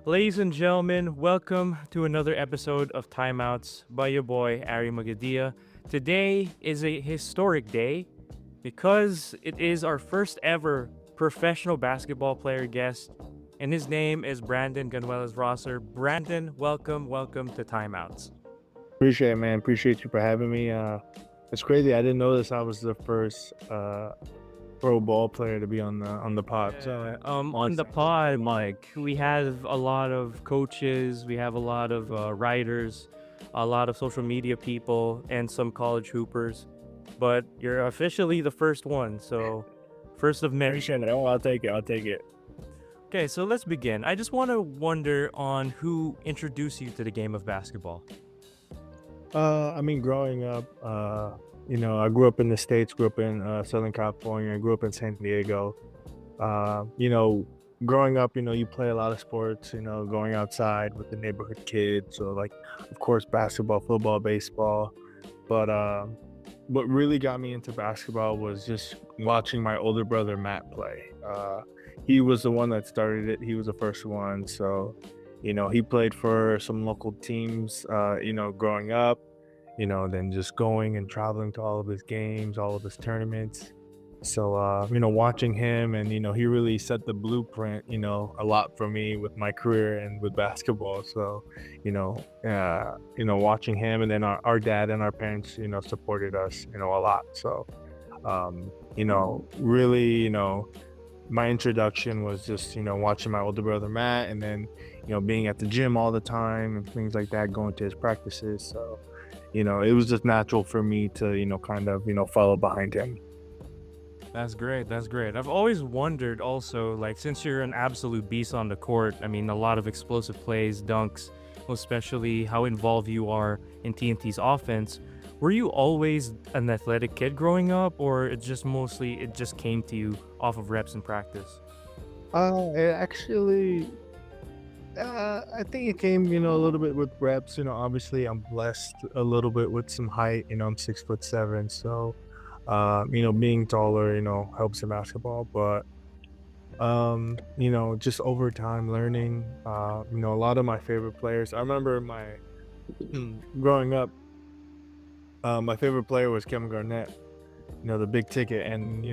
Ladies and gentlemen, welcome to another episode of Timeouts by your boy Ari Magadia. Today is a historic day because it is our first ever professional basketball player guest, and his name is Brandon Ganuelas-Rosser. Brandon, welcome to Timeouts. Appreciate it, man. Appreciate you for having me. It's crazy. I didn't know this. I was the first pro ball player to be on the pod. So On the pod, Mike, we have a lot of coaches, we have a lot of writers, a lot of social media people, and some college hoopers. But you're officially the first one, so first of many. appreciate it. Oh, I'll take it. I'll take it. Okay, so let's begin. I just want to wonder on who introduced you to the game of basketball. Growing up, I grew up in the States. Grew up in Southern California. I grew up in San Diego. Uh, you know, Growing up, you play a lot of sports. Going outside with the neighborhood kids. So like, of course, basketball, football, baseball. But what really got me into basketball was just watching my older brother Matt play. He was the one that started it. He was the first one. So, he played for some local teams, growing up, then just going and traveling to all of his games, all of his tournaments. So, watching him and, he really set the blueprint, a lot for me with my career and with basketball. So, watching him and then our dad and our parents, supported us, a lot. So, really, my introduction was just, watching my older brother Matt and then, being at the gym all the time and things like that, going to his practices. So, it was just natural for me to, kind of, follow behind him. That's great. That's great. I've always wondered also, like, since you're an absolute beast on the court, I mean, a lot of explosive plays, dunks, especially how involved you are in TNT's offense. Were you always an athletic kid growing up, or it just came to you off of reps and practice? It actually, I think it came, a little bit with reps. Obviously, I'm blessed a little bit with some height. I'm 6'7", so being taller, helps in basketball. But just over time learning, a lot of my favorite players. I remember my growing up, my favorite player was Kevin Garnett. The big ticket, and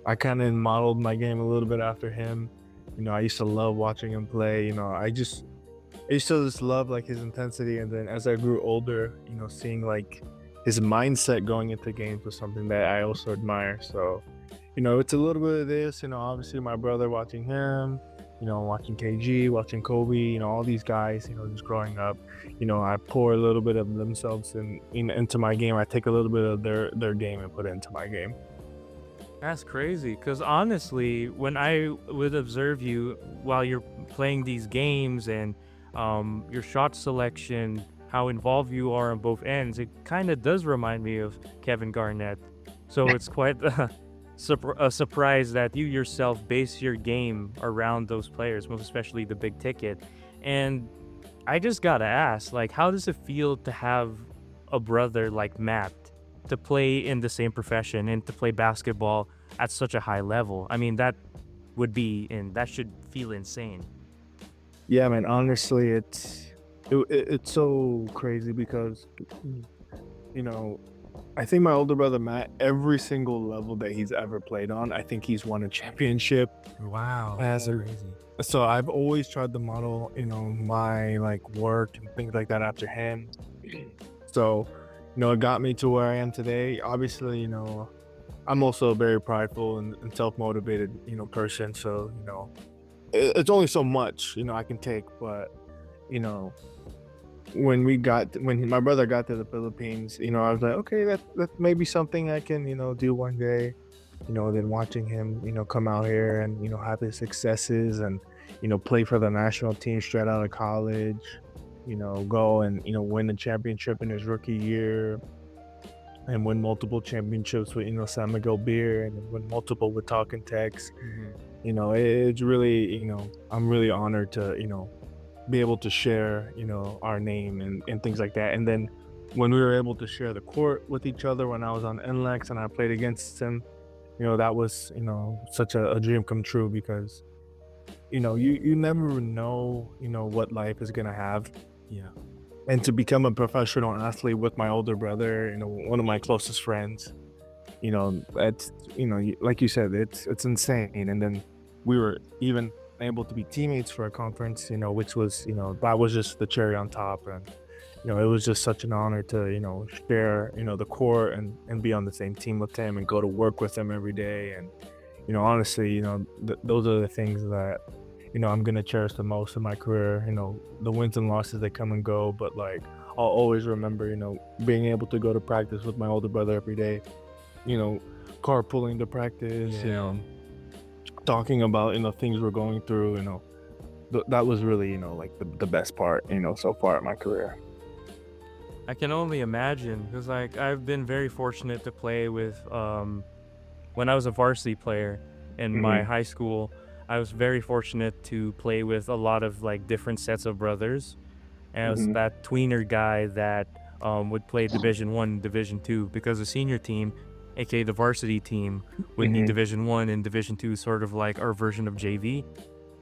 I kind of modeled my game a little bit after him. I used to love watching him play. I used to just love like his intensity, and then as I grew older, seeing like his mindset going into games was something that I also admire. So, it's a little bit of this. Obviously my brother watching him, watching KG, watching Kobe, all these guys, just growing up. I pour a little bit of themselves into my game. I take a little bit of their game and put it into my game. That's crazy. Because honestly, when I would observe you while you're playing these games and your shot selection, how involved you are on both ends, it kind of does remind me of Kevin Garnett. So it's quite a surprise that you yourself base your game around those players, most especially the big ticket. And I just gotta ask, like, how does it feel to have a brother like Matt to play in the same profession and to play basketball at such a high level? I mean, that should feel insane. Yeah, man. Honestly, it's so crazy because you know I think my older brother Matt, every single level that he's ever played on, I think he's won a championship. Wow, As that's a crazy. So I've always tried to model, my like work and things like that after him. So, it got me to where I am today. Obviously, I'm also a very prideful and self-motivated, person. So, it's only so much, I can take. But, you know, when my brother got to the Philippines, I was like, okay, that may be something I can, do one day. Then watching him, come out here and, have his successes and, play for the national team straight out of college, go and, win the championship in his rookie year and win multiple championships with, San Miguel Beer and win multiple with Talking Tex. It's really, I'm really honored to, be able to share, our name and things like that. And then when we were able to share the court with each other when I was on NLEX and I played against him, that was, such a dream come true because, you never know, what life is gonna have. Yeah. And to become a professional athlete with my older brother, one of my closest friends, that's like you said, it's insane. And then we were even able to be teammates for a conference, which was, that was just the cherry on top. And it was just such an honor to, share, the court and be on the same team with him and go to work with him every day. And honestly, those are the things that I'm gonna cherish the most in my career. The wins and losses, they come and go, but like I'll always remember, being able to go to practice with my older brother every day, you know, carpooling to practice, Yeah. talking about, things we're going through, that was really, like the best part, so far in my career. I can only imagine because like I've been very fortunate to play with when I was a varsity player in my Hmm. high school. I was very fortunate to play with a lot of like different sets of brothers, and I was Hmm. that tweener guy that would play Division 1, Division 2 because the senior team, aka the varsity team, would be Hmm. Division 1 and Division 2, sort of like our version of JV.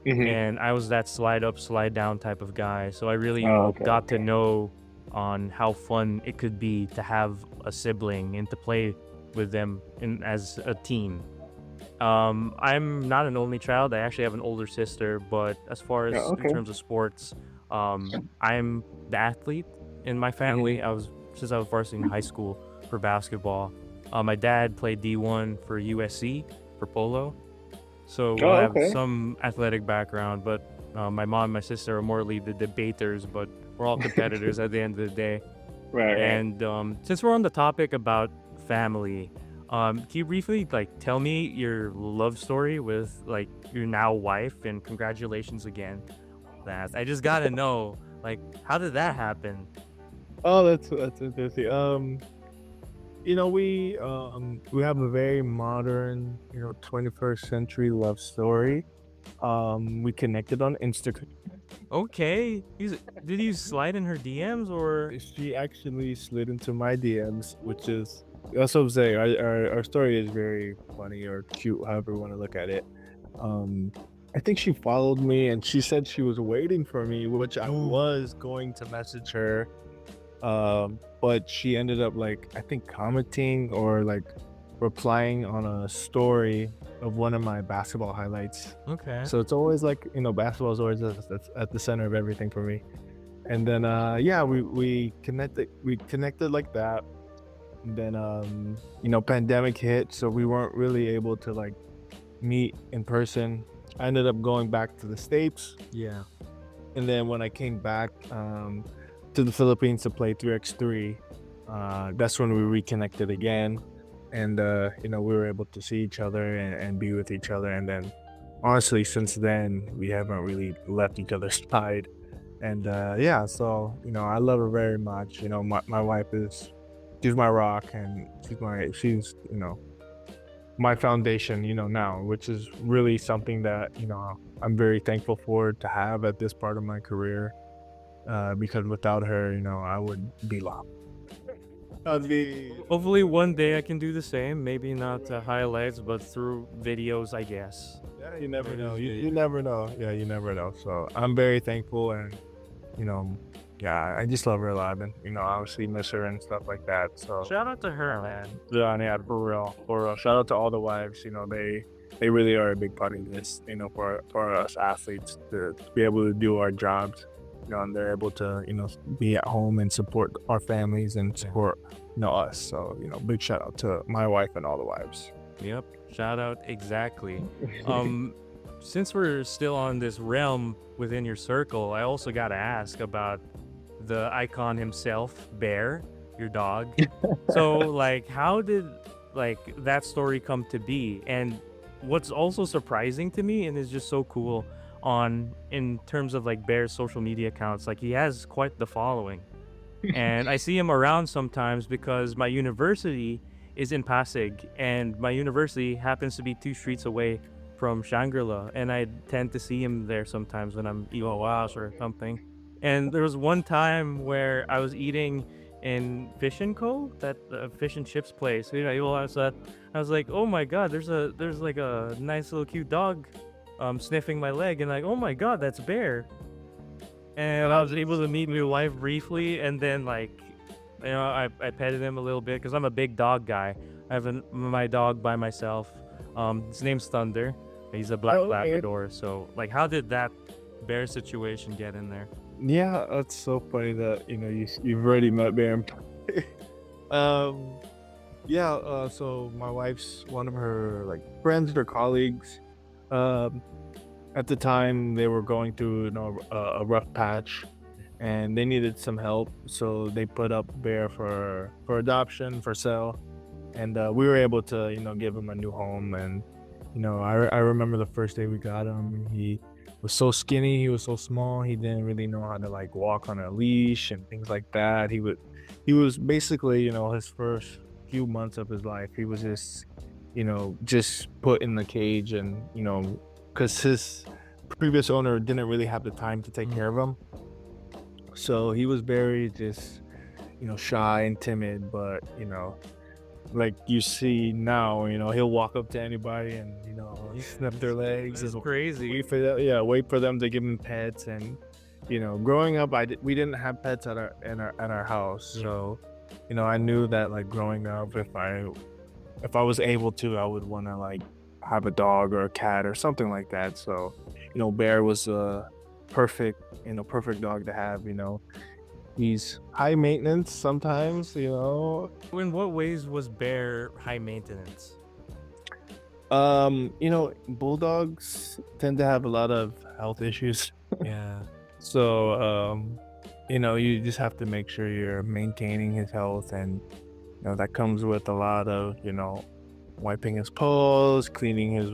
Hmm. And I was that slide up, slide down type of guy. So I really Oh, okay, got to okay. know on how fun it could be to have a sibling and to play with them in as a team. I'm not an only child. I actually have an older sister, but as far Yeah, as in okay. terms of sports, I'm the athlete in my Hmm. family. I was varsity in high school for basketball. My dad played D1 for USC for polo, so I Oh, have okay. some athletic background, but my mom and my sister are morely the debaters, but we're all competitors at the end of the day. Right, right. And since we're on the topic about family, can you briefly like tell me your love story with like your now wife? And congratulations again. That I just gotta know, like, how did that happen? Oh, that's interesting. We have a very modern, 21st century love story. We connected on Instagram. Okay, did you slide in her DMs or? She actually slid into my DMs, which is that's what I'm saying. Our story is very funny or cute, however you want to look at it. Um, I think she followed me and she said she was waiting for me, which I Oh, was going to message her. But she ended up like I think commenting or like replying on a story of one of my basketball highlights. okay. So it's always like, basketball is always that's at the center of everything for me. And then yeah, we connected like that. And then pandemic hit, so we weren't really able to like meet in person. I ended up going back to the States, Yeah. and then when I came back to the Philippines to play 3x3, that's when we reconnected again. And we were able to see each other and be with each other. And then honestly, since then we haven't really left each other's side. And yeah, so I love her very much. My wife is she's my rock, and she's my foundation, now, which is really something that I'm very thankful for to have at this part of my career. Because without her, I would be lost. I'd be Hopefully one day I can do the same. Maybe not highlights, but through videos, I guess. yeah, you never Maybe know. this You video. never know. Yeah, you never know. So I'm very thankful, and you know, yeah, I just love her a lot, and obviously miss her and stuff like that. So Shout out to her, man. yeah, yeah, for real, for real. Shout out to all the wives. They really are a big part of this. For us athletes to be able to do our jobs. And they're able to be at home and support our families and Yeah. support us. So big shout out to my wife and all the wives. Yep. Shout out exactly. Um, since we're still on this realm within your circle, I also gotta ask about the icon himself, Bear, your dog. So, like, how did like that story come to be? And what's also surprising to me and is just so cool on in terms of like Bear's social media accounts, like he has quite the following. And I see him around sometimes because my university is in Pasig, and my university happens to be 2 streets away from Shangri-La, and I tend to see him there sometimes when I'm Iwawas or something. And there was one time where I was eating in Fish and Co, that fish and chips place. Iwawas, that I was like, oh my god, there's like a nice little cute dog sniffing my leg and like, oh my god, that's Bear. And I was able to meet my wife briefly, and then like, I petted him a little bit because I'm a big dog guy. I have my dog by myself. His name's Thunder. He's a black Oh, okay. Labrador. So like, how did that bear situation get in there? Yeah, that's so funny that you've already met Bam. um, yeah. So my wife's one of her like friends or colleagues. Um, at the time they were going through a rough patch, and they needed some help, so they put up Bear for adoption for sale, and we were able to give him a new home. And I remember the first day we got him. He was so skinny, he was so small, he didn't really know how to like walk on a leash and things like that. He was basically, his first few months of his life, he was just put in the cage, and because his previous owner didn't really have the time to take Mm. care of him, so he was very just shy and timid. But like you see now, he'll walk up to anybody and Yeah, snap their legs that's and crazy. wait for them to give him pets. And growing up, we didn't have pets at our house, Yeah. so I knew that like growing up, if I was able to, I would want to like have a dog or a cat or something like that. So Bear was a perfect dog to have. He's high maintenance sometimes. In what ways was Bear high maintenance? Bulldogs tend to have a lot of health issues. Yeah. So, you just have to make sure you're maintaining his health, and that comes with a lot of, wiping his paws, cleaning his,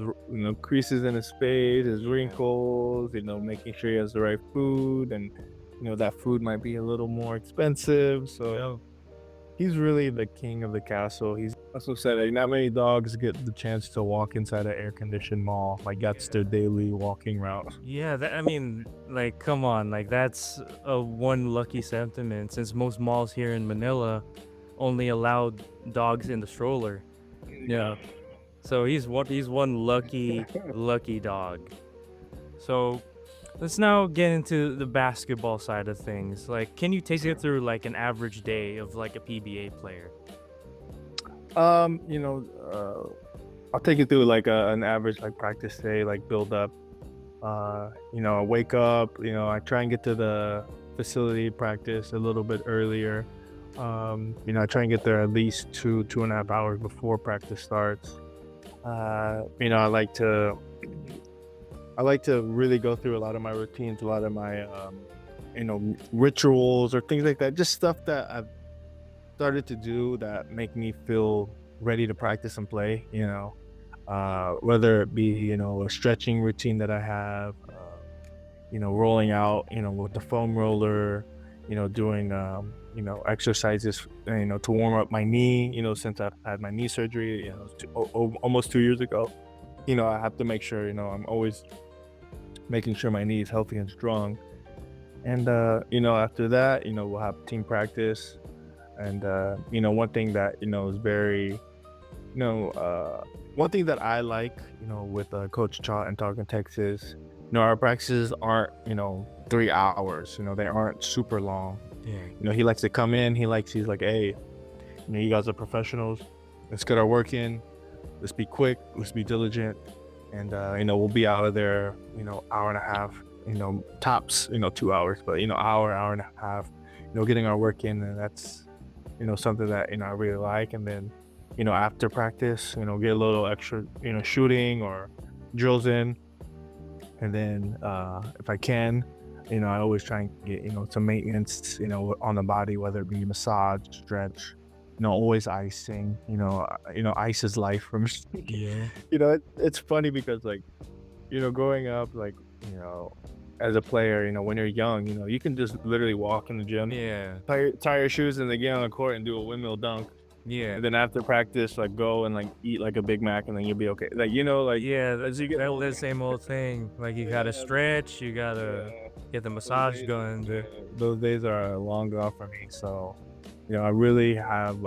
creases in his face, his wrinkles, making sure he has the right food, and that food might be a little more expensive. So he's really the king of the castle. He's also said that not many dogs get the chance to walk inside an air-conditioned mall. Like that's their daily walking route. Yeah, I mean, like, come on, like that's a one lucky sentiment since most malls here in Manila only allowed dogs in the stroller. Yeah. So he's one lucky dog. So let's now get into the basketball side of things. Like, can you take it through like an average day of like a PBA player? Um, you know, I'll take you through like an average like practice day, like build up. I wake up, I try and get to the facility practice a little bit earlier. I try and get there at least 2.5 hours before practice starts. I like to really go through a lot of my routines, a lot of my rituals or things like that. Just stuff that I've started to do that make me feel ready to practice and play. Whether it be a stretching routine that I have, rolling out with the foam roller, doing exercises, to warm up my knee. Since I've had my knee surgery, almost 2 years ago. I have to make sure I'm always making sure my knee is healthy and strong. And after that, we'll have team practice. And one thing that is very one thing that I like, with Coach Cha and Talking Texas, our practices aren't 3 hours. They aren't super long. Yeah. He likes to come in. He's like, hey, you guys are professionals. Let's get our work in. Let's be quick. Let's be diligent. And we'll be out of there, hour and a half, tops, 2 hours, but hour and a half, getting our work in. And that's something that I really like. And then after practice, get a little extra shooting or drills in. And then if I can, I always try and get some maintenance on the body, whether it be massage, stretch, always icing. Ice is life for me. Yeah. It's funny because like growing up, like as a player, when you're young, you can just literally walk in the gym, Yeah. tie your shoes, and then get on the court and do a windmill dunk. Yeah. And then after practice, like go and like eat like a Big Mac, and then you'll be okay. Like like Yeah, as you get older. the same old thing. Like you gotta Yeah, stretch, you gotta yeah. get the Those massage days, going. yeah, those days are long gone for me. So, I really have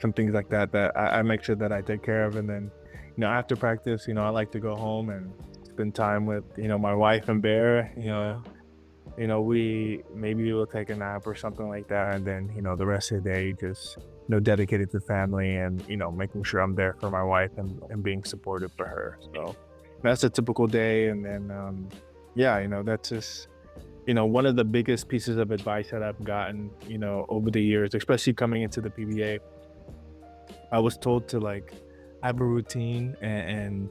some things like that I make sure that I take care of. And then, after practice, I like to go home and spend time with, my wife and Bear. We maybe we'll take a nap or something like that, and then the rest of the day just dedicated to family and making sure I'm there for my wife and being supportive for her. So that's a typical day, and then yeah, that's just one of the biggest pieces of advice that I've gotten over the years, especially coming into the PBA. I was told to like have a routine and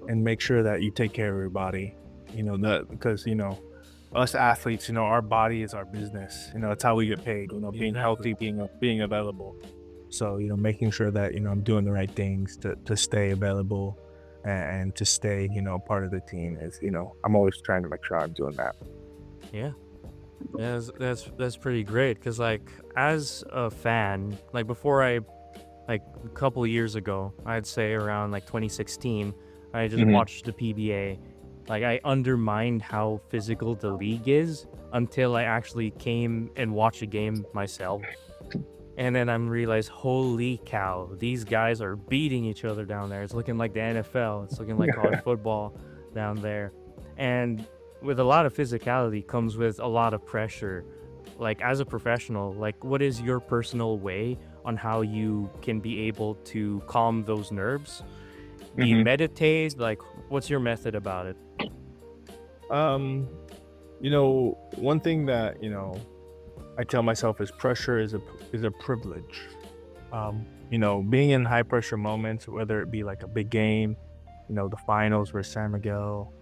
make sure that you take care of your body. That because us athletes, our body is our business. It's how we get paid. Being healthy, being available. So making sure that I'm doing the right things to stay available and to stay part of the team is I'm always trying to make sure I'm doing that. Yeah. Yeah, that's pretty great because like as a fan, like before I like a couple years ago, I'd say around like 2016, I just Hmm. watched the PBA. Like I undermined how physical the league is until I actually came and watched a game myself. And then I'm realized, holy cow, these guys are beating each other down there. It's looking like the NFL. It's looking like college football down there. And with a lot of physicality comes with a lot of pressure. Like as a professional, like what is your personal way on how you can be able to calm those nerves? Do you Hmm. meditate? Like what's your method about it? Um, one thing that I tell myself is pressure is a privilege. Being in high pressure moments, whether it be like a big game, the finals versus San Miguel,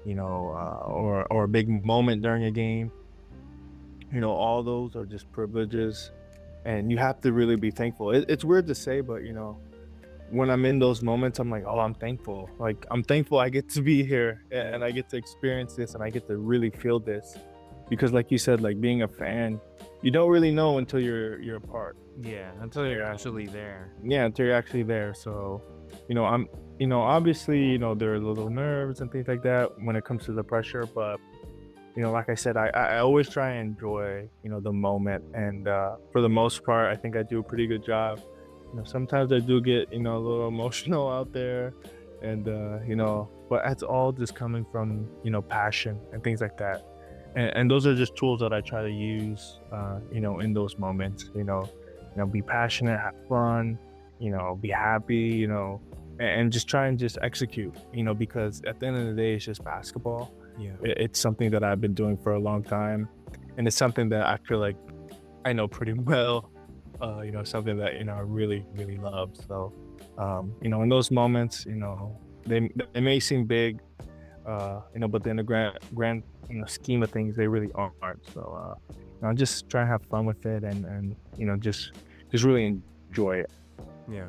or a big moment during a game, all those are just privileges, and you have to really be thankful. It's weird to say, but when I'm in those moments, I'm like, oh, I'm thankful. Like I'm thankful I get to be here and I get to experience this and I get to really feel this, because like you said, like being a fan, you don't really know until you're a part. Yeah, until you're actually there. Yeah, until you're actually there. So, I'm, obviously, there are little nerves and things like that when it comes to the pressure, but like I said, I always try and enjoy, the moment, and for the most part, I think I do a pretty good job. Sometimes I do get, a little emotional out there, and but that's all just coming from passion and things like that, and those are just tools that I try to use, in those moments. Be passionate, have fun, be happy, and just try and just execute, because at the end of the day, it's just basketball. Yeah. It's something that I've been doing for a long time, and it's something that I feel like I know pretty well. Something that I really really love. So, in those moments, they may seem big, but in the grand scheme of things, they really aren't. So, just try and have fun with it, and just really enjoy it. Yeah.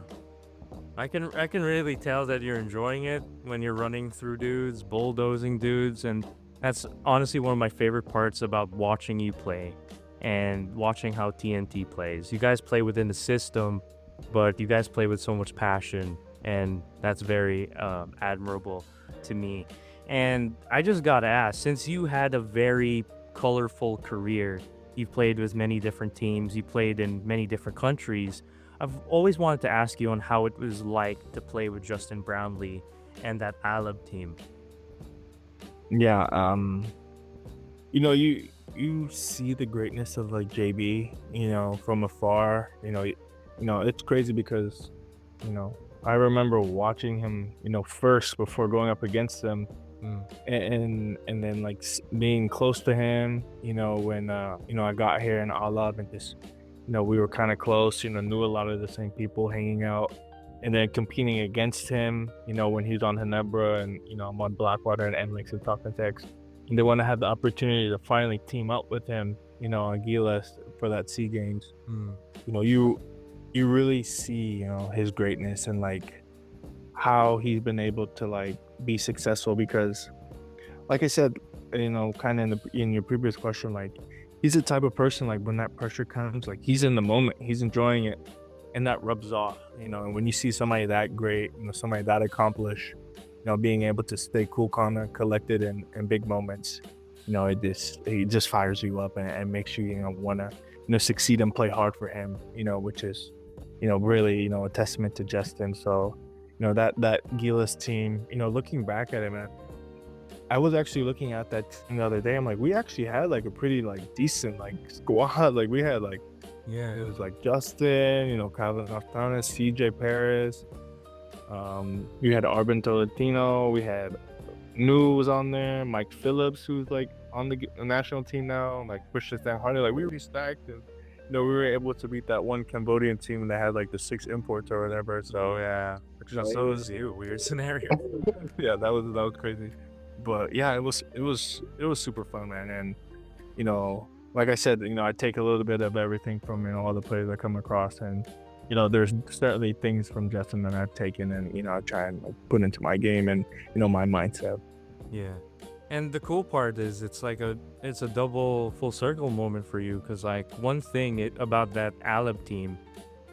I can really tell that you're enjoying it when you're running through dudes, bulldozing dudes, and that's honestly one of my favorite parts about watching you play and watching how TNT plays. You guys play within the system, but you guys play with so much passion, and that's very admirable to me. And I just gotta ask, since you had a very colorful career, you've played with many different teams, you played in many different countries. I've always wanted to ask you on how it was like to play with Justin Brownlee and that Alab team. Yeah. You see the greatness of like JB, from afar. It's crazy because, I remember watching him, first before going up against him, Mm. and then like being close to him, when I got here in Alab, and just we were kind of close, knew a lot of the same people hanging out, and then competing against him, when he's on Hinebra, and I'm on Blackwater and NLEX and Talking Text. And then when I had the opportunity to finally team up with him, on Gilas for that Sea Games, Mm. you know, you you really see, his greatness, and like how he's been able to like be successful, because like I said, kind of in your previous question, like he's the type of person, like when that pressure comes, like he's in the moment, he's enjoying it, and that rubs off. And when you see somebody that great, somebody that accomplished, being able to stay cool, calm, and collected in big moments, it just fires you up, and makes you want to succeed and play hard for him, which is really a testament to Justin. So that Gilas team, looking back at it, man, I was actually looking at that team the other day. I'm like, we actually had like a pretty like decent like squad. Like we had like Yeah. it was like Justin, Calvin Artanes, CJ Paris. We had Arbin Tolentino. We had New was on there. Mike Phillips, who's like on the national team now. Like Christian Stan Hardy. Like we were stacked, and we were able to beat that one Cambodian team that had like the 6 imports or whatever. So yeah, So is you. Weird scenario. yeah, that was crazy. But yeah, it was super fun, man. And like I said, I take a little bit of everything from all the players I come across, and there's certainly things from Justin that I've taken, and I try and like, put into my game and my mindset. Yeah. And the cool part is it's a double full circle moment for you, because like one thing about that Alab team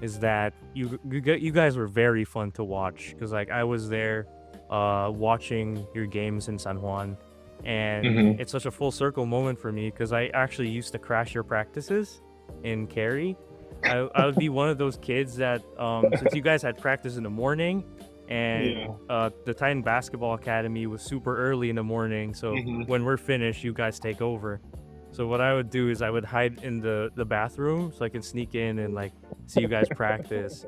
is that you guys were very fun to watch, because like I was there watching your games in San Juan, and Hmm. it's such a full circle moment for me because I actually used to crash your practices in Cary. I would be one of those kids that since you guys had practice in the morning, and Yeah. the Titan Basketball Academy was super early in the morning, so Hmm. when we're finished, you guys take over. So what I would do is I would hide in the bathroom so I can sneak in and like see you guys practice.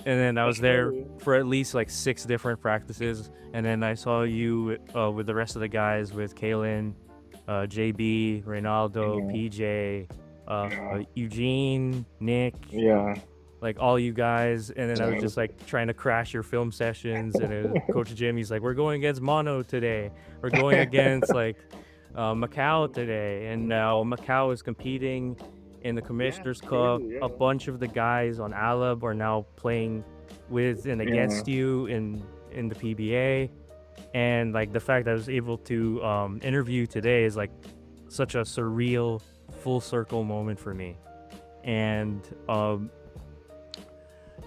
And then I was That's there funny. for at least like 6 different practices, and then I saw you with the rest of the guys, with Kalen, JB, Reynaldo, Yeah. PJ, Yeah. Eugene, Nick, Yeah. like all you guys. And then I was Yeah. just like trying to crash your film sessions, and Coach Jimmy's like, we're going against Mono today, we're going against like Macau today, and now Macau is competing in the Yeah, Commissioner's it's Cup. crazy. A Yeah. bunch of the guys on Alab are now playing with and Yeah. against you in the PBA. And like the fact that I was able to interview today is like such a surreal full circle moment for me. And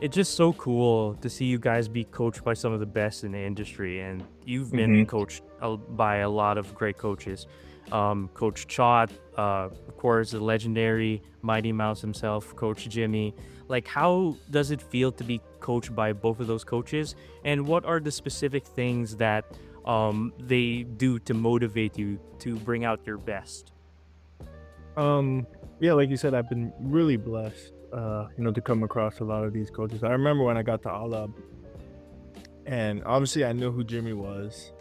it's just so cool to see you guys be coached by some of the best in the industry, and you've been Hmm. coached by a lot of great coaches. Coach Chot, of course, the legendary Mighty Mouse himself, Coach Jimmy. Like, how does it feel to be coached by both of those coaches? And what are the specific things that they do to motivate you to bring out your best? Um, yeah, like you said, I've been really blessed, to come across a lot of these coaches. I remember when I got to Alab, and obviously I knew who Jimmy was,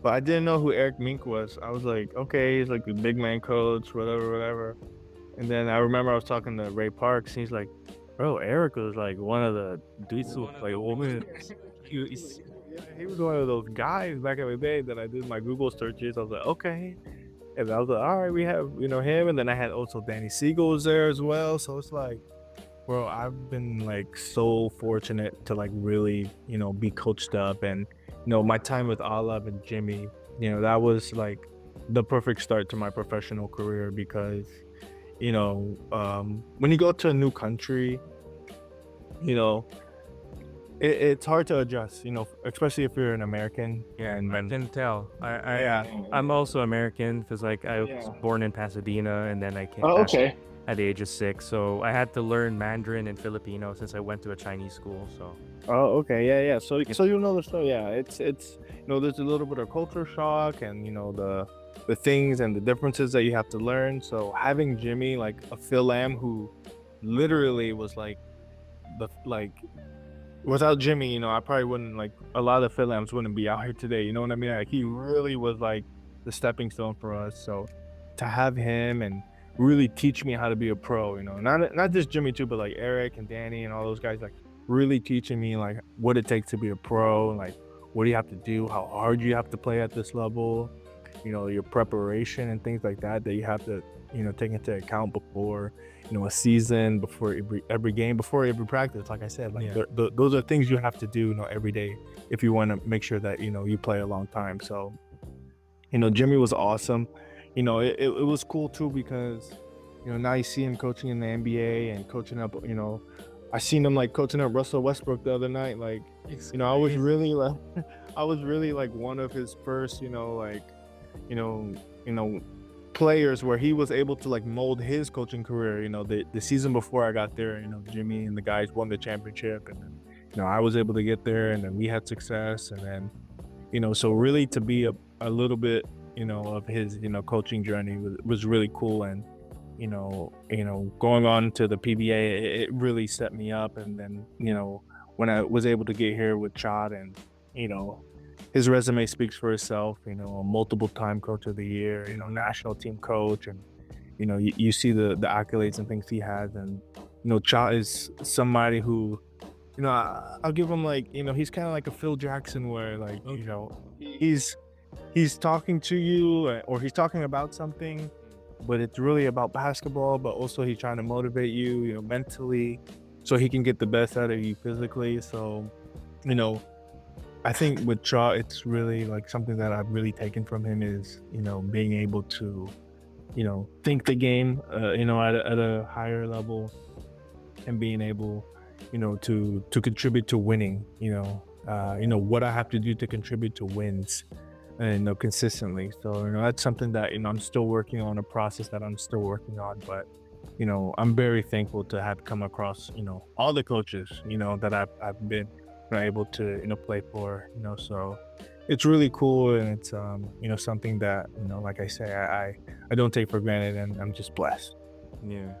but I didn't know who Eric Mink was. I was like, okay, he's like the big man coach, whatever, whatever. And then I remember I was talking to Ray Parks, and he's like, bro, Eric was like one of the dudes who like woman. He was one of those guys back in the day that I did my Google searches. I was like, okay. And I was like, all right, we have, him. And then I had also Danny Siegel was there as well. So it's like, bro, I've been like so fortunate to like really, be coached up. And, my time with Alab and Jimmy, that was like the perfect start to my professional career because, when you go to a new country, you know, it's hard to adjust, especially if you're an American. Yeah, And I when, can tell. yeah, I'm also American because like I was yeah. born in Pasadena, and then I came Oh, back okay. at the age of 6. So I had to learn Mandarin and Filipino since I went to a Chinese school. So Oh, okay. Yeah, yeah. So, yeah, you know the story. Yeah, it's there's a little bit of culture shock, and the things and the differences that you have to learn. So having Jimmy, like a Phil Lamb, who literally was like like without Jimmy, I probably wouldn't like a lot of Phil Lambs wouldn't be out here today. You know what I mean? Like he really was like the stepping stone for us. So to have him and really teach me how to be a pro, not just Jimmy too, but like Eric and Danny and all those guys, like really teaching me like what it takes to be a pro, and like what do you have to do, how hard you have to play at this level, your preparation and things like that you have to, take into account before, a season, before every game, before every practice. Like I said, like yeah, those are things you have to do, every day if you want to make sure that you play a long time. So Jimmy was awesome. It was cool too because now you see him coaching in the NBA and coaching up. I seen him like coaching up Russell Westbrook the other night. Like it's I was crazy. really like I was really like one of his first, like you know, you know, players where he was able to like mold his coaching career. The season before I got there, Jimmy and the guys won the championship, and then I was able to get there, and then we had success, and then so really to be a little bit, of his, coaching journey was really cool. And, going on to the PBA, it really set me up. And then, when I was able to get here with Chad and, you know, his resume speaks for itself, a multiple time coach of the year, national team coach. And, you see the accolades and things he has. And, Cha is somebody who, I'll give him like, he's kind of like a Phil Jackson where like, he's talking to you or he's talking about something, but it's really about basketball, but also he's trying to motivate you, mentally so he can get the best out of you physically. So, you know, I think with Cha, it's really like something that I've really taken from him is, being able to, think the game, at a higher level and being able, to contribute to winning, what I have to do to contribute to wins and consistently. So, that's something that, I'm still working on, a process that I'm still working on. But, I'm very thankful to have come across, all the coaches, that I've been able to, play for, so it's really cool. And it's, something that, like I say, I don't take for granted and I'm just blessed. Yeah.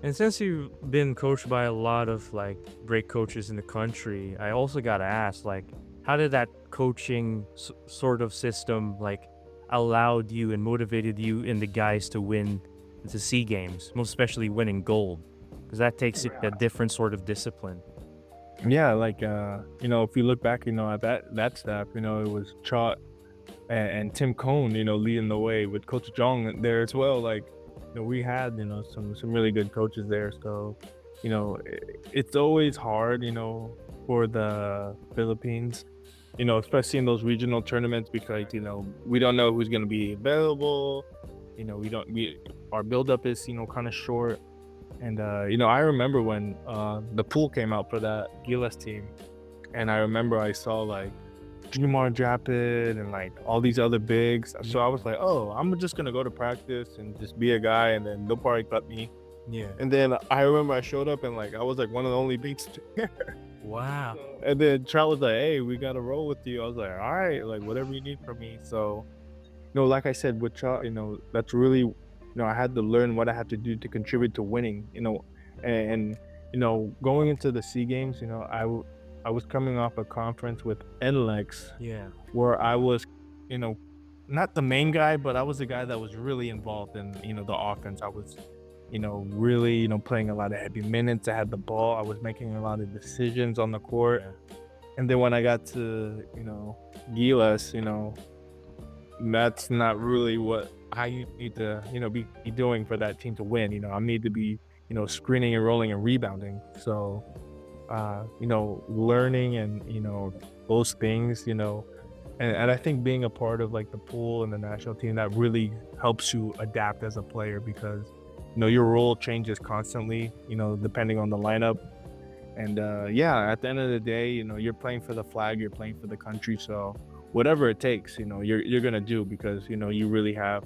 And since you've been coached by a lot of like great coaches in the country, I also got to ask, like, how did that coaching sort of system like allowed you and motivated you and the guys to win the SEA Games, most especially winning gold? Because that takes a different sort of discipline. Yeah, like if you look back, at that staff, it was Trot and Tim Cohn, leading the way with Coach Jong there as well. Like, we had, some really good coaches there. So, it's always hard, for the Philippines, especially in those regional tournaments because, we don't know who's gonna be available. We our buildup is, kind of short. And I remember when the pool came out for that Gilas team, and I remember I saw like Jumar Japid and like all these other bigs. So I was like, oh, I'm just gonna go to practice and just be a guy, and then they'll probably cut me. Yeah. And then I remember I showed up and like I was like one of the only bigs there. Wow. And then Trout was like, hey, we gotta roll with you. I was like, all right, like whatever you need from me. So, like I said with Trout, that's really, I had to learn what I had to do to contribute to winning, and going into the SEA Games, I was coming off a conference with NLEX Yeah. where I was, you know, not the main guy, but I was the guy that was really involved in, the offense. I was, really, playing a lot of heavy minutes. I had the ball. I was making a lot of decisions on the court. Yeah. And then when I got to, Gilas, that's not really how you need to, be doing for that team to win. I need to be, screening and rolling and rebounding. So, learning and, those things, and I think being a part of like the pool and the national team, that really helps you adapt as a player because, your role changes constantly, depending on the lineup. And yeah, at the end of the day, you're playing for the flag, you're playing for the country. So whatever it takes, you're gonna do because, you really have,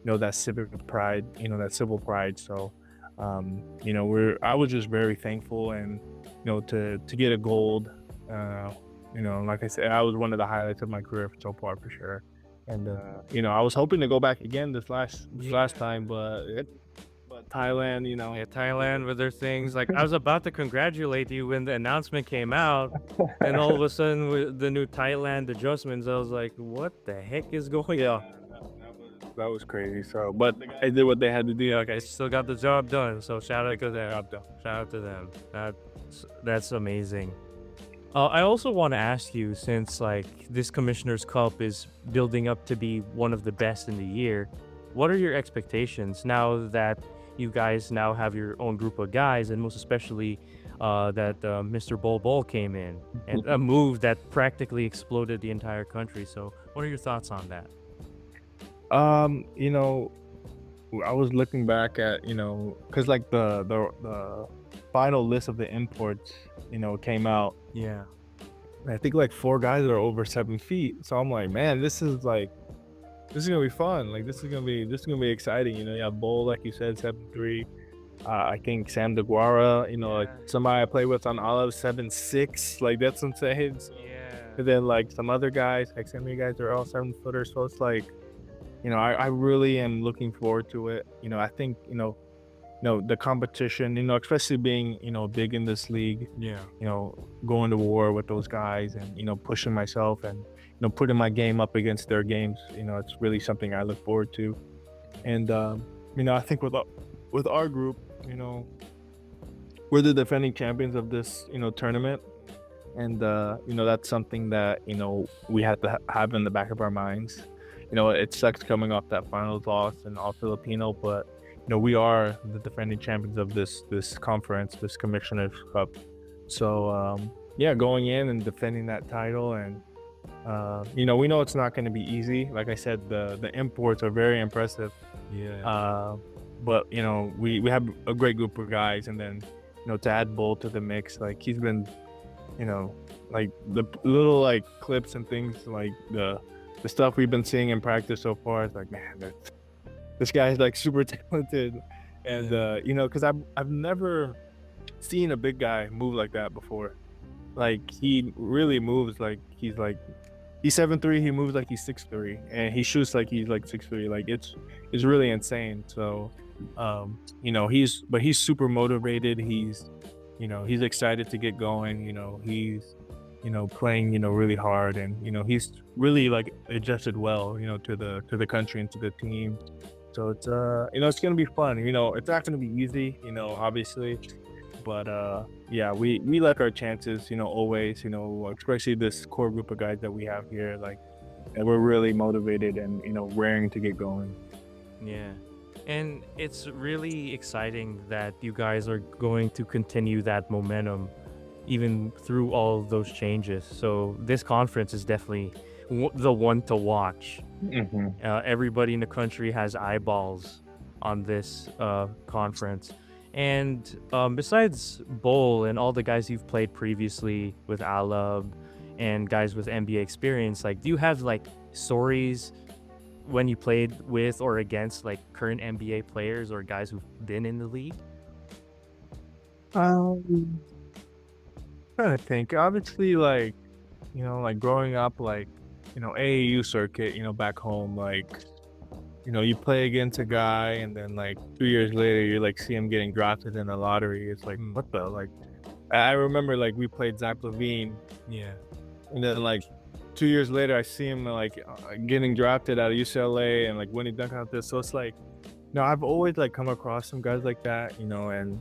that civic pride, that civil pride. So, I was just very thankful and, to get a gold, like I said, I was one of the highlights of my career so far for sure. And, I was hoping to go back again this last time, but Thailand, Yeah, Thailand with their things. Like I was about to congratulate you when the announcement came out, and all of a sudden with the new Thailand adjustments, I was like, "What the heck is going yeah, on?" that was crazy. So, but they did what they had to do. Okay, still got the job done. So shout out to them. Shout out to them. That's amazing. I also want to ask you, since like this Commissioner's Cup is building up to be one of the best in the year, what are your expectations now that you guys now have your own group of guys, and most especially that Mr. Bol Bol came in and a move that practically exploded the entire country. So, what are your thoughts on that? Um, you know, I was looking back at, because like the final list of the imports, came out. Yeah, And I think like 4 guys are over 7 feet. So I'm like, man, this is gonna be fun. Like this is gonna be exciting. You have Bull, like you said, 7'3". I think Sam DeGuara, like Yeah. somebody I play with on Olive 7'6". Like that's insane. So yeah. And then like some other guys, like some of you guys are all 7 footers. So it's like, I really am looking forward to it. I think, the competition, especially being, big in this league, Yeah. going to war with those guys and, pushing myself and, putting my game up against their games, it's really something I look forward to. And, I think with our group, you know, we're the defending champions of this, tournament. And, that's something that, we have to have in the back of our minds. It sucks coming off that finals loss and all Filipino, but, we are the defending champions of this conference, this Commissioner's Cup. So, yeah, going in and defending that title and, we know it's not going to be easy. Like I said, the imports are very impressive. Yeah. But we have a great group of guys, and then to add Bull to the mix, like he's been, like the little like clips and things, like the stuff we've been seeing in practice so far. It's like, man, this guy's like super talented, and because I've never seen a big guy move like that before. Like he really moves like he's 7'3", he moves like he's 6'3", and he shoots like he's like 6'3". Like it's really insane. So, he's super motivated. He's excited to get going. He's playing really hard, and he's really like adjusted well to the country and to the team. So it's gonna be fun. It's not gonna be easy. Obviously, but yeah, we like our chances, always, especially this core group of guys that we have here, like, and we're really motivated and raring to get going. Yeah. And it's really exciting that you guys are going to continue that momentum even through all of those changes. So this conference is definitely the one to watch. Hmm. Everybody in the country has eyeballs on this conference. And besides Bowl and all the guys you've played previously with Alab and guys with NBA experience, like, do you have like stories when you played with or against like current NBA players or guys who've been in the league? um Trying to think, obviously, like, like growing up, like, AAU circuit, back home, like, you play against a guy, and then like 2 years later you like see him getting drafted in the lottery. It's like, Mm, what the, like, I remember like we played Zach Levine, yeah. and then like 2 years later I see him like getting drafted out of UCLA and like winning dunk contest. So it's like, I've always like come across some guys like that, and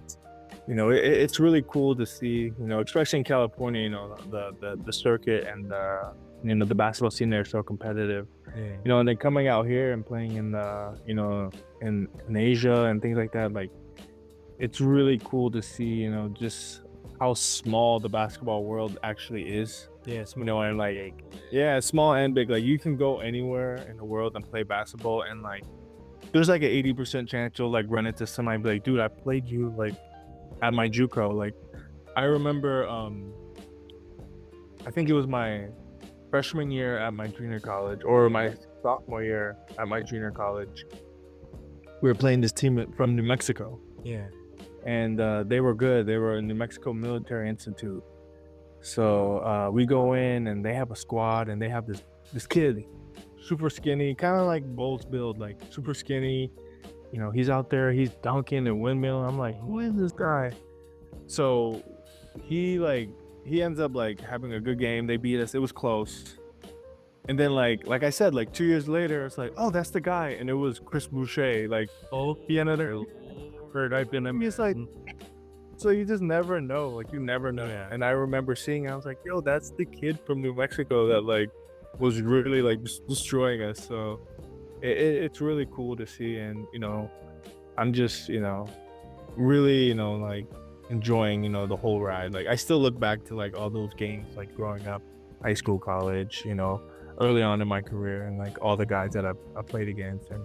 it's really cool to see, especially in California, the circuit and the basketball scene there is so competitive. Yeah. And then coming out here and playing in the, in Asia and things like that, like it's really cool to see, just how small the basketball world actually is. Yeah, it's And like, yeah, it's small and big. Like you can go anywhere in the world and play basketball, and like there's like an 80% chance you'll like run into somebody and be like, dude, I played you like at my JUCO. Like I remember, I think it was my freshman year at my junior college, or my sophomore year at my junior college. We were playing this team from New Mexico, yeah. and they were good. They were a New Mexico Military Institute. So we go in, and they have a squad, and they have this kid, super skinny, kind of like Bull's build, like super skinny. He's out there, he's dunking and windmill. I'm like, who is this guy? So he ends up like having a good game. They beat us. It was close. And then like I said, like 2 years later, it's like, oh, that's the guy. And it was Chris Boucher. Like Oh, he ended up hurt. I've been. I mean, it's like, so you just never know. Like you never know. yeah. And I remember seeing, I was like, yo, that's the kid from New Mexico that like was really like destroying us. So it's really cool to see. And I'm just really like enjoying the whole ride. Like I still look back to like all those games, like growing up, high school, college, early on in my career, and like all the guys that I played against. And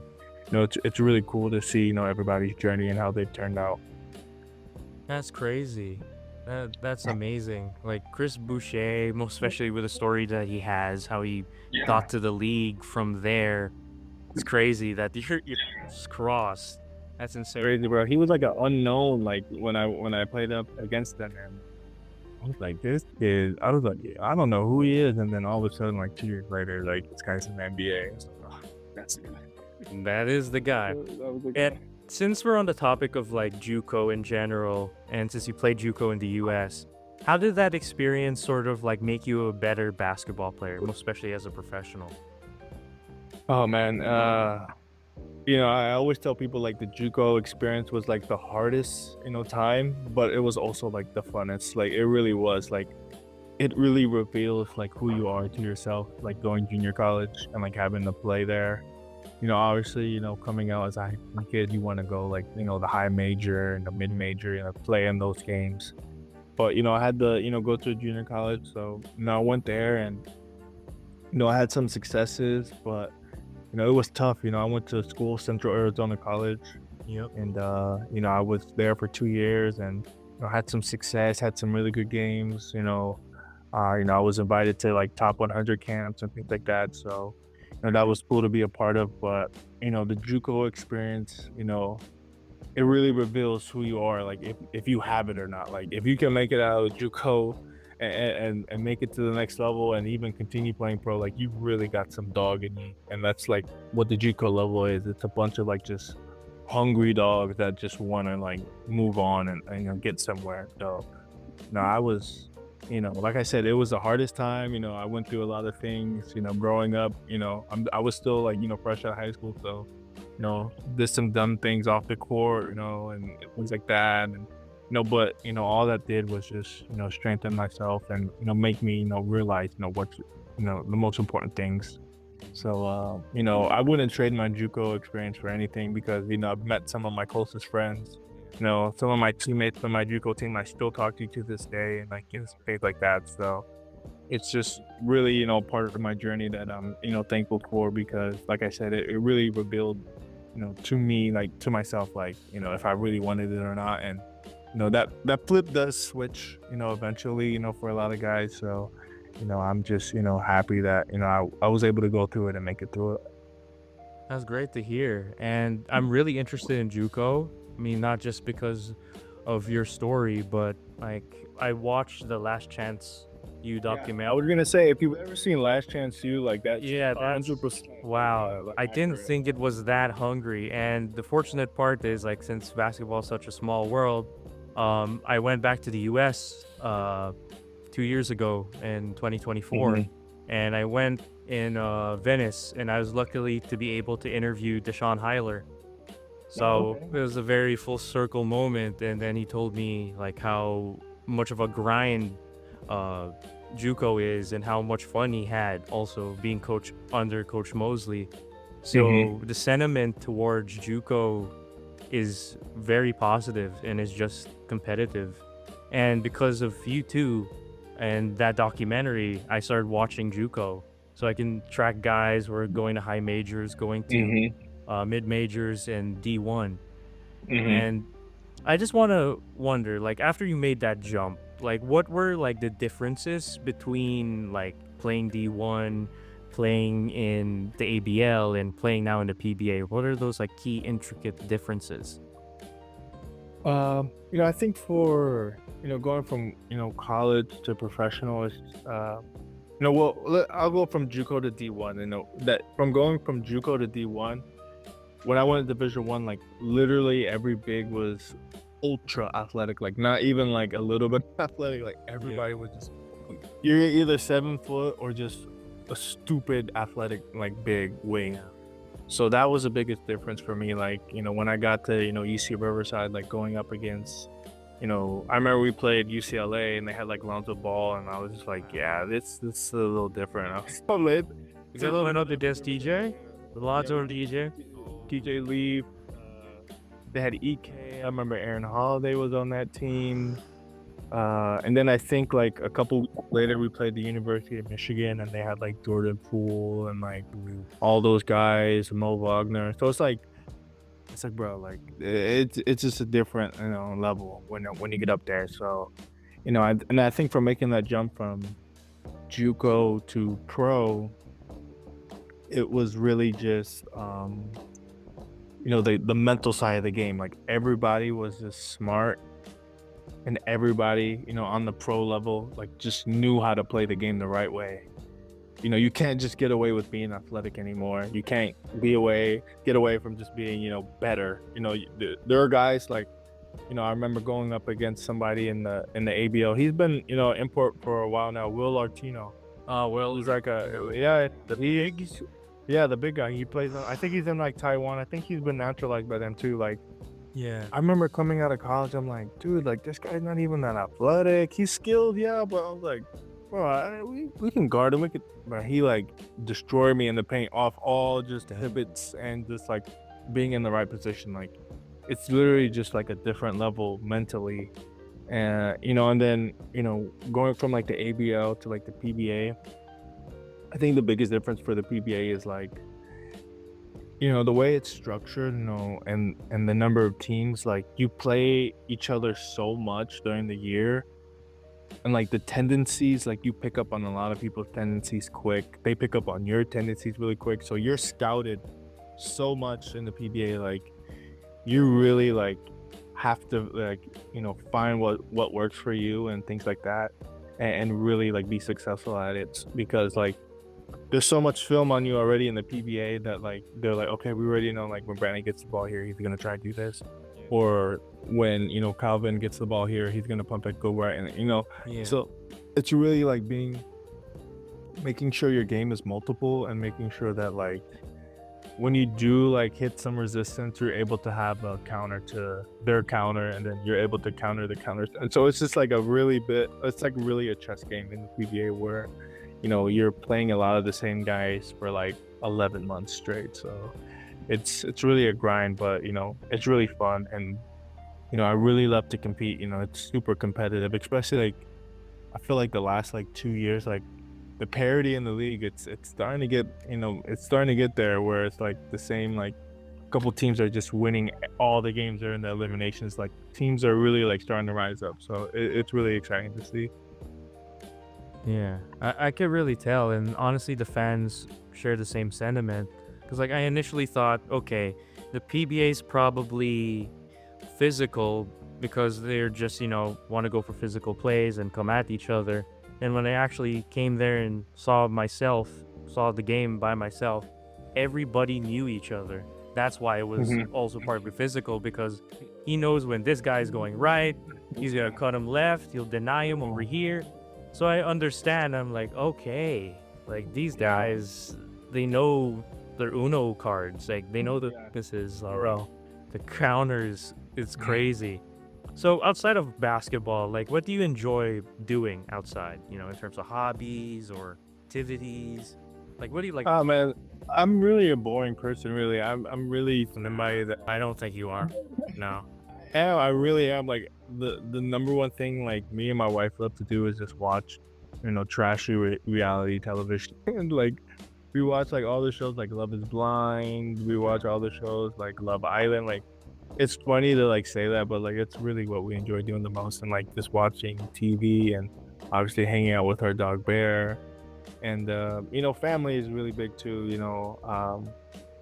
it's really cool to see everybody's journey and how they've turned out. That's crazy. That's amazing. Like Chris Boucher, most especially with the story that he has, how he got to the league from there. It's crazy that you're crossed. That's insane. Crazy, bro. He was like an unknown, like when I played up against them, and I was like, this kid, I was like, yeah, I don't know who he is. And then all of a sudden, like 2 years later, like this guy's in the NBA. It's like, oh, that's the guy. That is the guy. That was the And guy. since we're on the topic of like JUCO in general, and since you played JUCO in the US, how did that experience sort of like make you a better basketball player, most especially as a professional? Oh man, I always tell people like the JUCO experience was like the hardest, time, but it was also like the funnest. Like it really was. Like it really reveals like who you are to yourself. Like going junior college and like having to play there. Obviously, coming out as a high school kid, you want to go like the high major and the mid major, play in those games. But I had to go to a junior college, so I went there and I had some successes, but it was tough. I went to school, Central Arizona College, Yep. and I was there for 2 years, and had some success, had some really good games. I was invited to like top 100 camps and things like that. So, that was cool to be a part of. But the JUCO experience, it really reveals who you are, like if you have it or not. Like if you can make it out of JUCO and make it to the next level and even continue playing pro, like you really got some dog in you. And that's like what the JUCO level is. It's a bunch of like just hungry dogs that just want to like move on and get somewhere. So no, I was, like I said, it was the hardest time. I went through a lot of things. Growing up, I was still like fresh out of high school, so did some dumb things off the court, and things like that. And, but, all that did was just, strengthen myself and, make me, realize, what, the most important things. So, I wouldn't trade my JUCO experience for anything because, I've met some of my closest friends. Some of my teammates from my JUCO team I still talk to this day and like, things like that. So it's just really, part of my journey that I'm, thankful for because like I said, it really revealed to me, like to myself, like, if I really wanted it or not. And, that flip does switch, eventually, for a lot of guys. So, I'm just, happy that, I was able to go through it and make it through it. That's great to hear. And I'm really interested in JUCO. I mean, not just because of your story, but like I watched the Last Chance You Yeah, I documentary. was gonna say if you've ever seen Last Chance U, like that's Yeah, that's 100% wow. like I didn't accurate. think it was that hungry. And the fortunate part is like since basketball is such a small world, I went back to the US 2 years ago in 2024, Mhm. and I went in Venice, and I was luckily to be able to interview Deshaun Heiler. Oh, So okay. it was a very full circle moment, and then he told me like how much of a grind uh JUCO is and how much fun he had also being coach under Coach Mosley. Mhm. So the sentiment towards JUCO is very positive and is just competitive. And because of you two and that documentary, I started watching JUCO so I can track guys who are going to high majors, going to Mhm. mid majors and D1. Mhm. And I just want to wonder, like, after you made that jump, like, what were like the differences between like playing D1, playing in the ABL, and playing now in the PBA? What are those like key intricate differences? I think for going from college to professional is I'll go from JUCO to D1. That from going from JUCO to D1, when I went to Division 1, like literally every big was ultra athletic, like not even like a little bit athletic. Like Yeah. everybody was just you're either 7 foot or just a stupid athletic like big wing. Yeah. So that was the biggest difference for me. Like, when I got to, UC Riverside, like going up against, I remember we played UCLA and they had like Lonzo Ball, and I was just like, Wow. yeah, this is a little different. I was so lit. You It's a guys little went bit up different against over TJ? there. Yeah, Lonzo we and TJ? TJ Leaf. They had EK. I remember Aaron Holiday was on that team. And then I think like a couple weeks later, we played the University of Michigan, and they had like Jordan Poole and like Ooh. all those guys, Mo Wagner. So it's like, bro, like it's just a different level when you get up there. So I think for making that jump from JUCO to pro, it was really just the mental side of the game. Like everybody was just smart, and everybody, on the pro level, like just knew how to play the game the right way. You can't just get away with being athletic anymore. You can't get away from just being, better. There are guys like, I remember going up against somebody in the ABL. He's been, import for a while now. Will Artino. Oh well, He's like the bigs. the big guy. He plays. I think he's in like Taiwan. I think he's been naturalized by them too. Like Yeah. I remember coming out of college. I'm like, dude, like this guy's not even that athletic. He's skilled, yeah, but I was like, bro, we can guard him. We could, but he like destroyed me in the paint off all just pivots and just like being in the right position. Like it's literally just like a different level mentally. And then going from like the ABL to like the PBA, I think the biggest difference for the PBA is like the way it's structured, and the number of teams. Like you play each other so much during the year, and like the tendencies, like you pick up on a lot of people's tendencies quick. They pick up on your tendencies really quick, so you're scouted so much in the PBA. Like you really like have to like find what works for you and things like that, and really like be successful at it, because like there's so much film on you already in the PBA that like they're like, okay, we already know like when Brandon gets the ball here, he's gonna try to do this, or when Calvin gets the ball here, he's gonna pump it, go right, and Yeah. so it's really like making sure your game is multiple, and making sure that like when you do like hit some resistance, you're able to have a counter to their counter, and then you're able to counter the counters. And so it's just like it's like really a chess game in the PBA where you're playing a lot of the same guys for like 11 months straight. So it's really a grind, but it's really fun. And I really love to compete. It's super competitive, especially like I feel like the last like 2 years, like the parity in the league, it's starting to get there, where it's like the same, like a couple teams are just winning all the games they're in the eliminations. Like teams are really like starting to rise up, so it's really exciting to see. Yeah, I could really tell, and honestly, the fans share the same sentiment. Because, like, I initially thought, okay, the PBA is probably physical because they're just, want to go for physical plays and come at each other. And when I actually came there and saw the game by myself, everybody knew each other. That's why it was Mhm. also partly physical, because he knows when this guy's going right, he's gonna cut him left, he'll deny him over here. So I understand. I'm like, okay, like these guys, they know their Uno cards. Like they know the weaknesses, the counters. It's crazy. So outside of basketball, like what do you enjoy doing outside? In terms of hobbies or activities. Like what do you like? Oh man, I'm really a boring person. Really, I'm really somebody that I don't think you are. No. I really am. Like the number one thing like me and my wife love to do is just watch, trashy reality television. And like we watch like all the shows like Love is Blind. We watch all the shows like Love Island. Like it's funny to like say that, but like it's really what we enjoy doing the most, and like just watching TV, and obviously hanging out with our dog Bear. And family is really big too.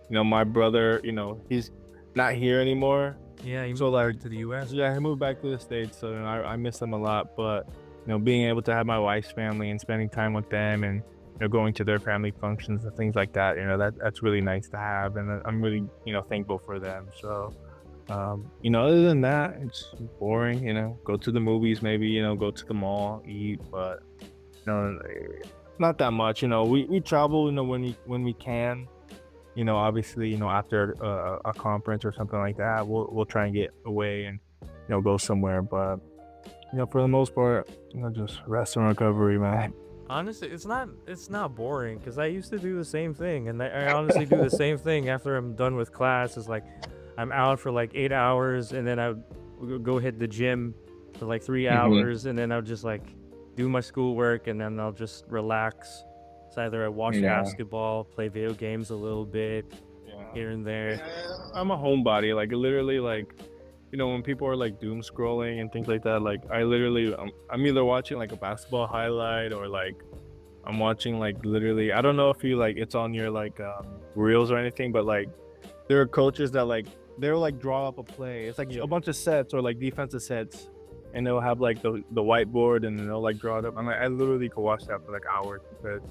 My brother, he's not here anymore. Yeah, you So moved like to the U.S. yeah, I moved back to the States, so I miss them a lot. But being able to have my wife's family and spending time with them, and going to their family functions and things like that, that's really nice to have, and I'm really thankful for them. So other than that, it's boring. Go to the movies, maybe go to the mall, eat, but not that much. We travel, when we can. Obviously, after a conference or something like that, we'll try and get away and go somewhere. But for the most part, just rest and recovery, man. Honestly, it's not boring, because I used to do the same thing, and I honestly do the same thing after I'm done with class. It's like I'm out for like 8 hours, and then I would go hit the gym for like 3 hours, and then I'll just like do my schoolwork, and then I'll just relax. It's either I watch Yeah. basketball, play video games a little bit Yeah. here and there. I'm a homebody. Like literally, like when people are like doom scrolling and things like that, like I literally, I'm either watching like a basketball highlight, or like I'm watching like literally. I don't know if you like it's on your like reels or anything, but like there are coaches that like they'll like draw up a play. It's like a bunch of sets or like defensive sets, and they'll have like the whiteboard, and then they'll like draw it up. I literally could watch that for like hours because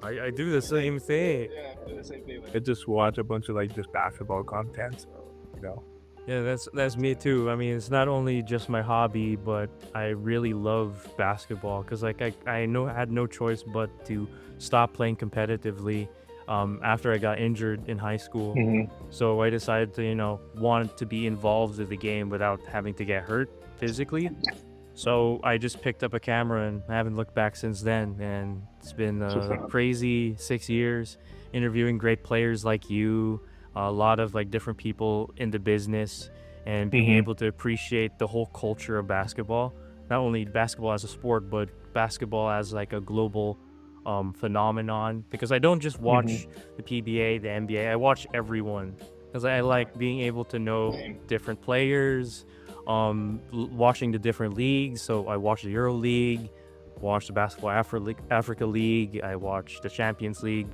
I do the same thing. yeah, I do the same thing. Like, I just watch a bunch of like just basketball content, so you know. Yeah, that's me too. I mean, it's not only just my hobby, but I really love basketball because like I know I had no choice but to stop playing competitively after I got injured in high school. Hmm. So I decided to, want to be involved with the game without having to get hurt physically. So I just picked up a camera and I haven't looked back since then. And it's been a crazy 6 years interviewing great players like you, a lot of like different people in the business, and being Hmm. able to appreciate the whole culture of basketball. Not only basketball as a sport, but basketball as like a global phenomenon. Because I don't just Hmm. watch the PBA, the NBA, I watch everyone because I like being able to know Same. different players, watching the different leagues. So I watched the Euro League, watched the Basketball Africa League, I watched the Champions League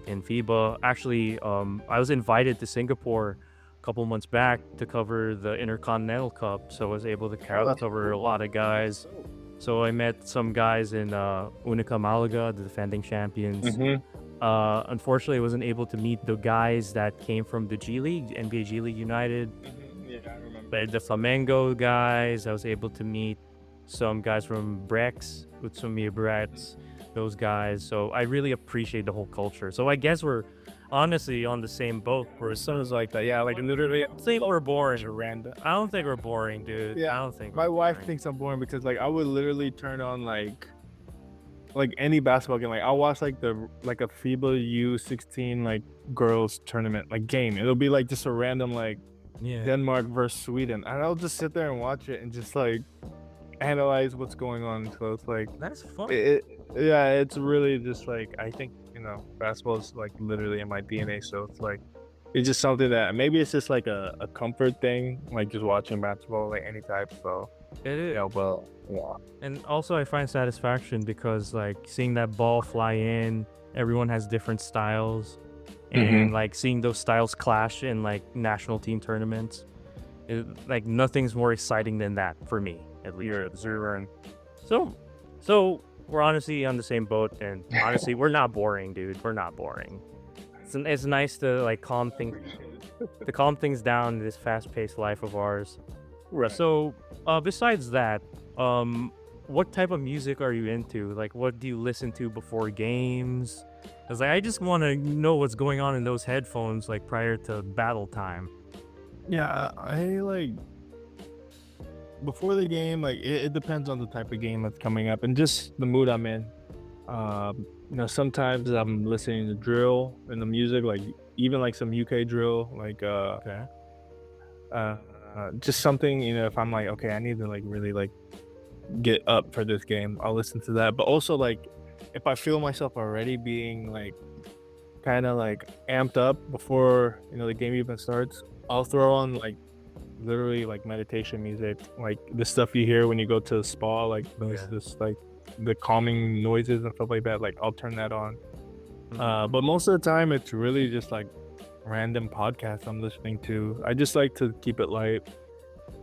in FIBA. Actually, I was invited to Singapore a couple months back to cover the Intercontinental Cup, so I was able to Oh, that's cover a cool. lot of guys. So I met some guys in Unica Malaga, the defending champions. Hmm. Unfortunately, I wasn't able to meet the guys that came from the G League, NBA G League United, Hmm. Yeah, I remember. but the Flamengo guys. I was able to meet some guys from Brex, Utsumi Brex, those guys. So I really appreciate the whole culture. So I guess we're honestly on the same boat. Or sounds like that. Yeah, like literally, I don't think we're just boring. random. I don't think we're boring, dude. I Yeah, don't think we're my wife boring. thinks I'm boring because like I would literally turn on like any basketball game. Like I'll watch like a FIBA U16 like girls tournament like game. It'll be like just a random like Yeah, Denmark versus Sweden, and I'll just sit there and watch it and just like analyze what's going on. So it's like that's fun. it yeah, it's really just like I think basketball is like literally in my DNA. So it's like it's just something that maybe it's just like a comfort thing, like just watching basketball like any type. So It is. yeah, well, yeah. And also, I find satisfaction because, like, seeing that ball fly in, everyone has different styles, and Hmm. like seeing those styles clash in like national team tournaments, like nothing's more exciting than that for me, at least. You're observer. So, so we're honestly on the same boat, and honestly, we're not boring, dude. We're not boring. It's nice to like calm things down in this fast-paced life of ours. Right. So, besides that, um, what type of music are you into? Like, what do you listen to before games? Cause like, I just want to know what's going on in those headphones, like prior to battle time. Yeah, I like before the game, like it depends on the type of game that's coming up and just the mood I'm in. Sometimes I'm listening to drill and the music, like even like some UK drill, like Okay. uh, just something. If I'm like, okay, I need to like really like get up for this game, I'll listen to that. But also like, if I feel myself already being like kind of like amped up before the game even starts, I'll throw on like literally like meditation music, like the stuff you hear when you go to the spa, like those Yeah. this like the calming noises and stuff like that. Like I'll turn that on. Mhm. But most of the time, it's really just like random podcasts I'm listening to. I just like to keep it light.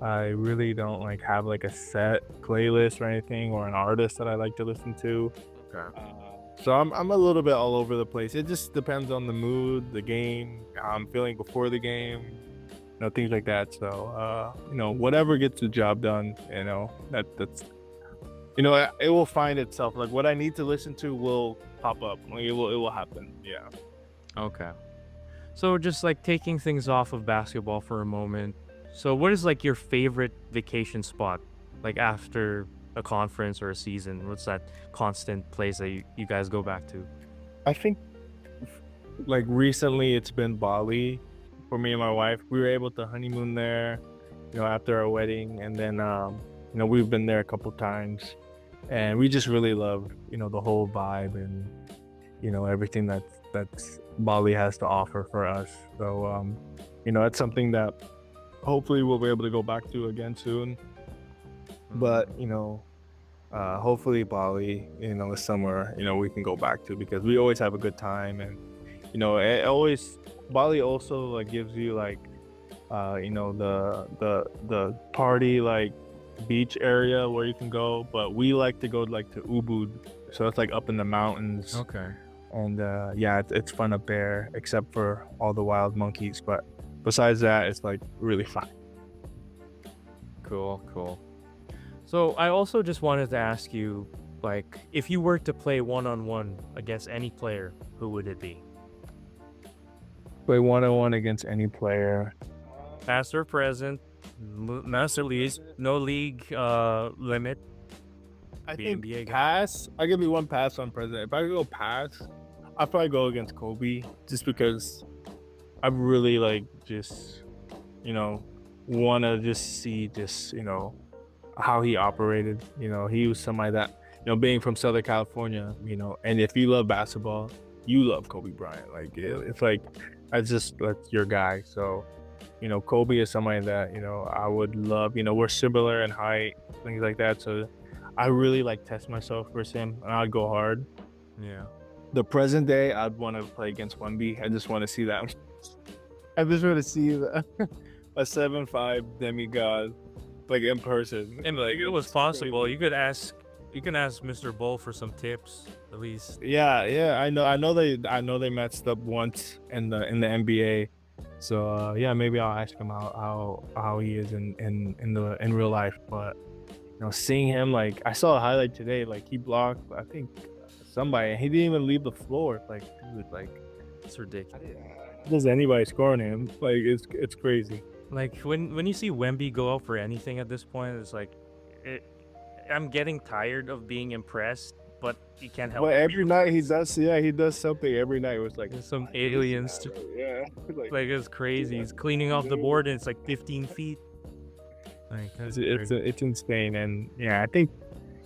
I really don't like have like a set playlist or anything or an artist that I like to listen to. Okay. So I'm a little bit all over the place. It just depends on the mood, the game, how I'm feeling before the game, things like that. So whatever gets the job done, that's it will find itself. Like what I need to listen to will pop up. Like it will happen. Yeah. Okay. So just like taking things off of basketball for a moment. So what is like your favorite vacation spot? Like after a conference or a season? What's that constant place that you guys go back to? I think like recently it's been Bali for me and my wife. We were able to honeymoon there, after our wedding, and then we've been there a couple times, and we just really love the whole vibe and everything that's Bali has to offer for us. So it's something that hopefully we'll be able to go back to again soon. But hopefully Bali, is somewhere we can go back to because we always have a good time, and it always Bali also like gives you like the party like beach area where you can go, but we like to go like to Ubud, so it's like up in the mountains. Okay. And yeah, it's fun up there, except for all the wild monkeys. But besides that, it's like really fun. Cool, cool. So I also just wanted to ask you, like, if you were to play one-on-one against any player, who would it be? Play 1-on-1 against any player. Past or present, master leagues, no league limit. I The think NBA guy. pass. I'll give you one pass on president. If I could go pass, I'd probably go against Kobe, just because I really like just, you know, want to just see just, how he operated. He was somebody that, being from Southern California, and if you love basketball, you love Kobe Bryant. Like it's like that's your guy. So, Kobe is somebody that, I would love. We're similar in height, things like that. So I really like test myself versus him, and I'd go hard. Yeah. The present day, I'd want to play against Wemby. I just want to see that. I just want to see a 7'5" demigod, like in person. And Like it was it's possible. crazy. You can ask Mr. Bull for some tips, at least. Yeah. I know they matched up once in the NBA. So yeah, maybe I'll ask him how he is in real life. But seeing him, like I saw a highlight today, like he blocked, I think somebody, and he didn't even leave the floor. Like, dude, like It's ridiculous. does anybody score on him? Like it's crazy. Like when you see Wemby go out for anything at this point, it's like, I'm getting tired of being impressed, but you can't help But it. every night he does something every night. It was like There's some aliens. yeah, Like it's crazy. He's cleaning off the board and it's like 15 feet. Like that's it's insane. And yeah, I think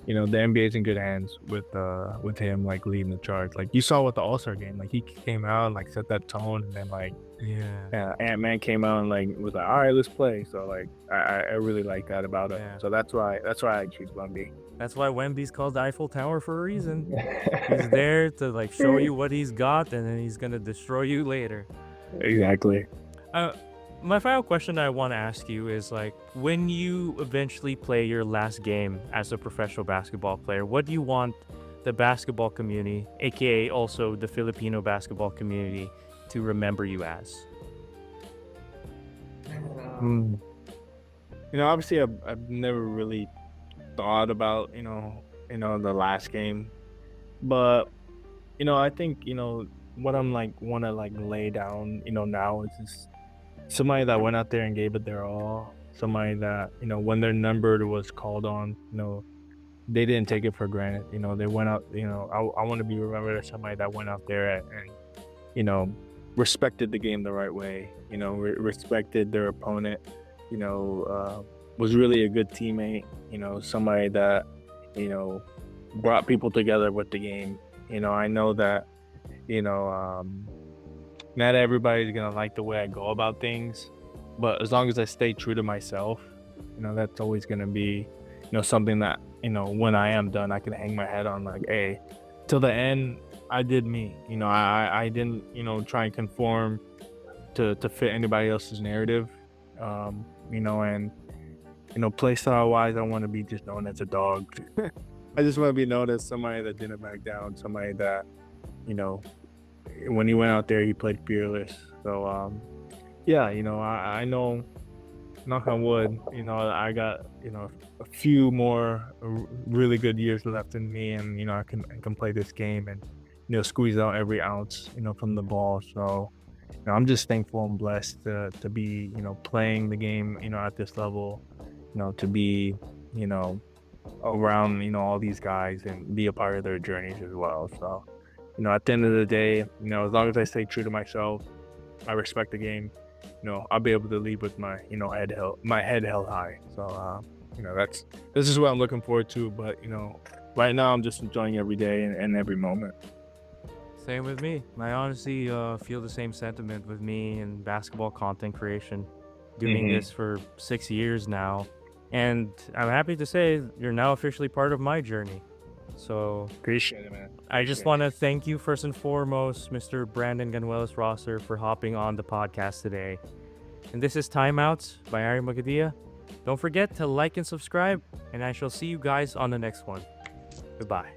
the NBA's in good hands with him like leading the charge. Like you saw with the All-Star game, like he came out and like set that tone, and then like yeah. Ant-Man came out and like was like, all right, let's play. So like I really like that about it. Yeah. So that's why I choose Wemby. That's why Wemby's called the Eiffel Tower for a reason. He's there to like show you what he's got, and then he's gonna destroy you later. Exactly. My final question I want to ask you is like, when you eventually play your last game as a professional basketball player, what do you want the basketball community, aka also the Filipino basketball community, to remember you as? Obviously I've never really thought about the last game, but I think what I'm like want to like lay down now is just somebody that went out there and gave it their all, somebody that when their number was called on, they didn't take it for granted. They went out. I want to be remembered as somebody that went out there and respected the game the right way. Respected their opponent. Was really a good teammate. Somebody that brought people together with the game. I know that not everybody's gonna like the way I go about things, but as long as I stay true to myself, that's always gonna be something that when I am done, I can hang my head on, like, hey, till the end I did me. I didn't try and conform to fit anybody else's narrative. And play style wise, I want to be just known as a dog. I just want to be known as somebody that didn't back down, somebody that when he went out there, he played fearless. So yeah, I know, knock on wood, I got a few more really good years left in me, and I can play this game and squeeze out every ounce from the ball. So I'm just thankful and blessed to be playing the game at this level, to be around all these guys and be a part of their journeys as well. So at the end of the day, as long as I stay true to myself, I respect the game, I'll be able to lead with my head held high. So this is what I'm looking forward to. But right now I'm just enjoying every day and every moment. Same with me. I honestly feel the same sentiment with me and basketball content creation. Doing this for 6 years now, and I'm happy to say you're now officially part of my journey. So Appreciate it, man. I just want to thank you first and foremost, Mr. Brandon Ganuelas-Rosser, for hopping on the podcast today. And this is Timeouts by Ari Magadia. Don't forget to like and subscribe, and I shall see you guys on the next one. Goodbye.